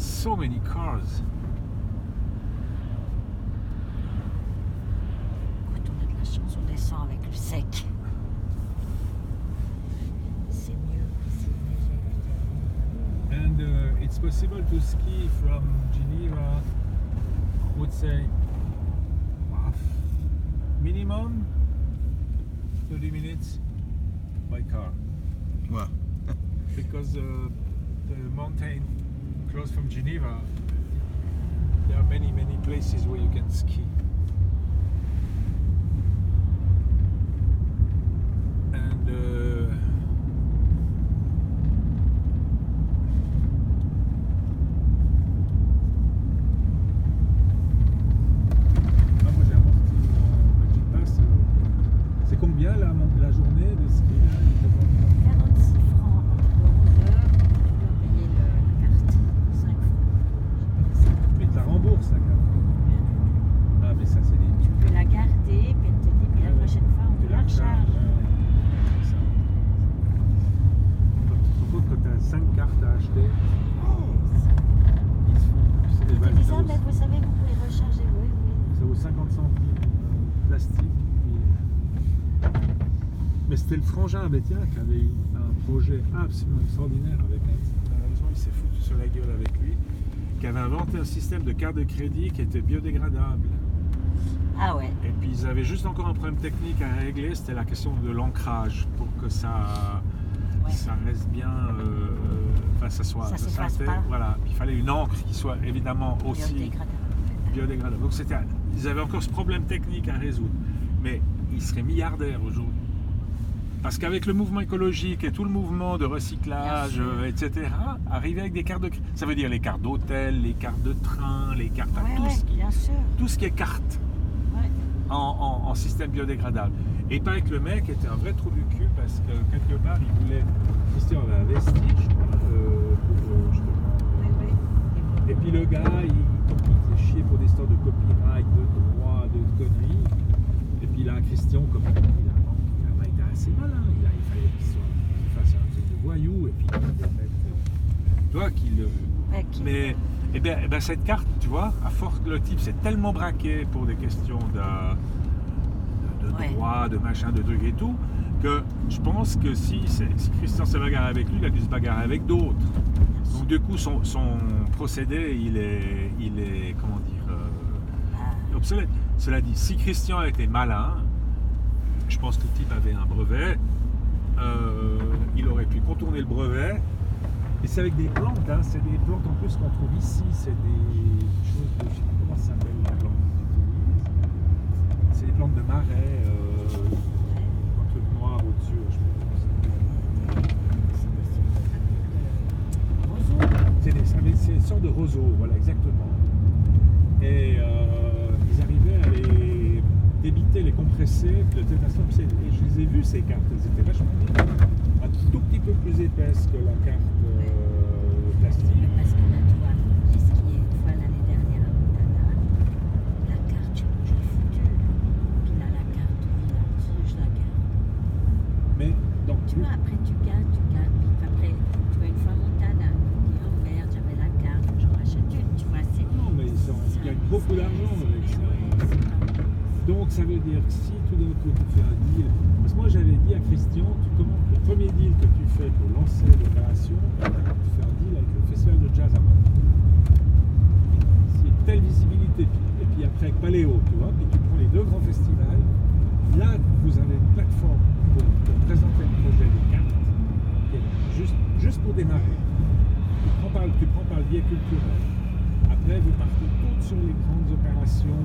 So many cars. Écoute, on a de la chance, on descend avec le sec. C'est mieux si And it's possible to ski from Geneva, I would say, minimum 30 minutes by car. Wow. Because the mountain close from Geneva, there are many places where you can ski. And moi j'ai amorti mon Magic Pass. C'est combien la journée de ski là? 46 francs entre 11 heures, tu dois payer la carte, 5 francs. Mais tu la rembourses la carte. Ah mais ça c'est des... Tu peux la garder, puis elle te dit, puis la prochaine fois on te la recharge. Quand tu as 5 cartes à acheter, ils se font. C'est des Tu balles dis ça ça, vaut- mais vous savez, vous pouvez recharger, oui. ça vaut 50 centimes plastique. Mais c'était le frangin Bétien qui avait eu un projet absolument extraordinaire avec malheureusement il s'est foutu sur la gueule avec lui, qui avait inventé un système de carte de crédit qui était biodégradable. Ah ouais. Et puis ils avaient juste encore un problème technique à régler, c'était la question de l'ancrage pour que ça reste bien, ça soit, Ça s'efface était- pas. voilà. Il fallait une encre qui soit évidemment aussi Biodégradable. biodégradable. Donc ils avaient encore ce problème technique à résoudre, mais ils seraient milliardaires aujourd'hui. Parce qu'avec le mouvement écologique et tout le mouvement de recyclage, Bien sûr. etc., arriver avec des cartes de crédit, ça veut dire les cartes d'hôtel, les cartes de train, les cartes à Ouais, tout, ouais, bien sûr. tout ce qui est carte Ouais. en système biodégradable. Et il paraît que le mec était un vrai trou du cul parce que quelque part il voulait, Christian avait investi, je crois, pour justement. Et puis le gars, il faisait chier pour des histoires de copyright, de droit, de conneries. Et puis là, Christian, comme il a pas été assez malin, il fallait qu'il fasse un truc de voyou et puis il devait mettre. Toi qu'il. Ouais, Mais eh bien, cette carte, tu vois, à force que le type s'est tellement braqué pour des questions de droit, de machin, de trucs et tout, que je pense que si Christian s'est bagarré avec lui, il a dû se bagarrer avec d'autres. Donc du coup, son procédé, il est comment dire, obsolète. Cela dit, si Christian a été malin, je pense que le type avait un brevet, il aurait pu contourner le brevet. Et c'est avec des plantes, hein, c'est des plantes en plus qu'on trouve ici, c'est des choses de, je sais pas comment ça s'appelle la plante. C'est des plantes de marais, un truc noir au-dessus, je sais pas comment ça s'appelle. C'est une sorte de roseau, voilà, exactement. Et ils arrivaient à les débiter, les compresser de telle façon. Et je les ai vus ces cartes, elles étaient vachement bien. Un tout petit peu plus épaisse que la carte plastique. Parce que là, toi, j'ai skié une fois l'année dernière à Montana. La carte, je l'ai foutue. Puis là, la carte du village, je la garde. Mais donc, Tu vois, après, tu gardes. Puis après, tu vois, une fois Montana, tu dis, oh merde, j'avais la carte, j'en rachète une. Tu vois, c'est. non, mais ils gagnent beaucoup d'argent avec ça. Donc ça veut dire que si tout d'un coup tu fais un deal, parce que moi j'avais dit à Christian, le premier deal que tu fais pour lancer l'opération, tu fais un deal avec le festival de jazz à Montréal. C'est une telle visibilité, et puis après avec Paléo, tu vois, puis tu prends les deux grands festivals, là vous avez une plateforme pour présenter le projet des cartes, juste pour démarrer. Tu prends par le biais culturel. Après vous partez toutes sur les grandes opérations.